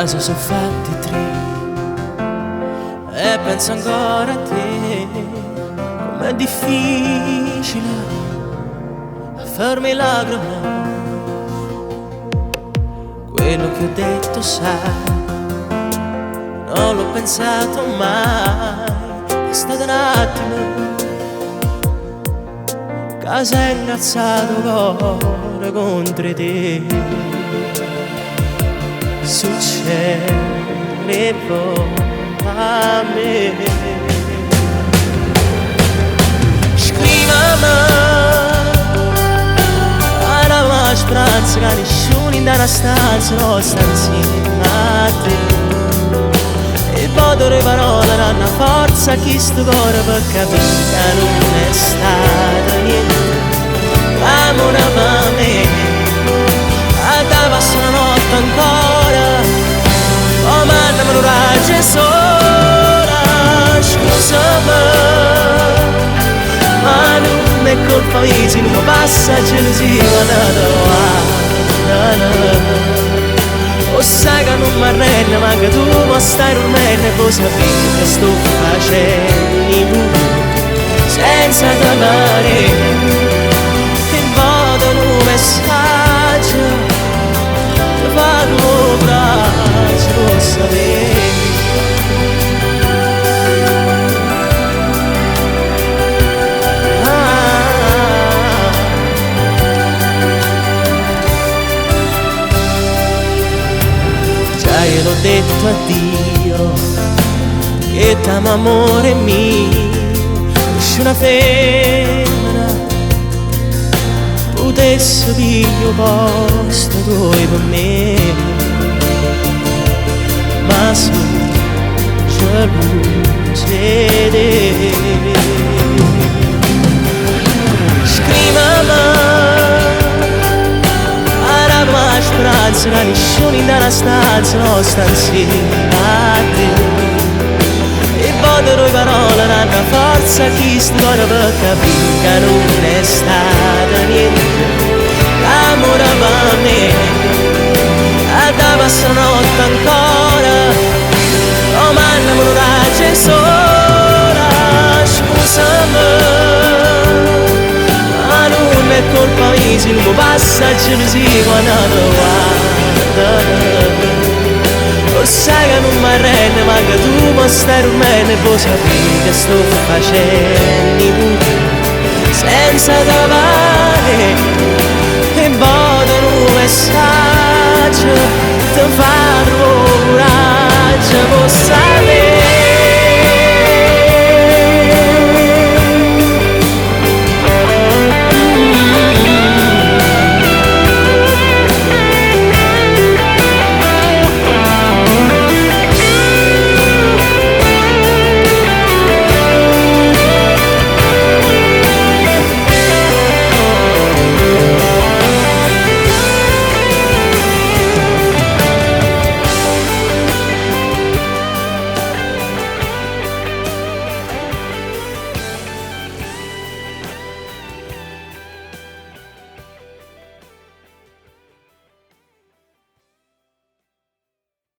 caso sono fatti tre e penso ancora a te. Com'è difficile farmi lacrime. Quello che ho detto sai, non l'ho pensato mai. È stato un attimo che si è incazzato cuore contro te. Succede a me. Scrivami alla speranza che nessuno in una stanza non sta insieme a te. E poi le parole danno forza a chi sto cuore per capire che non è stato niente l'amore per me. A te passa una notte ancora, oh mandami un raggio sola. Scusami, ma non è colpa mia se non passa gelosia. O sai che non mi arrendo, ma che tu mi stai dormendo. E poi sapere che sto facendo senza temere. Che vado un messaggio, ti parlo braccio, lo sapevi. Io l'ho detto a Dio che t'amo amore mio. Se una femmina potesse pigliare un posto tuo per me, ma sono gelosa di te. Scrivimi la speranza che nessuno in una stanza non sta insieme a te. E poi le parole danno forza a chi sta cuore per capire che non è stato niente l'amore per me. A te passa una notte ancora, oh mandami un raggio sola. Scusami, ma non è colpa mia se non passa gelosia quando ti guarda. O sai che non mi arrendo, ma che tu mi stai dormendo. E poi sapere che sto facendo senza trovare. E poi un messaggio ti farò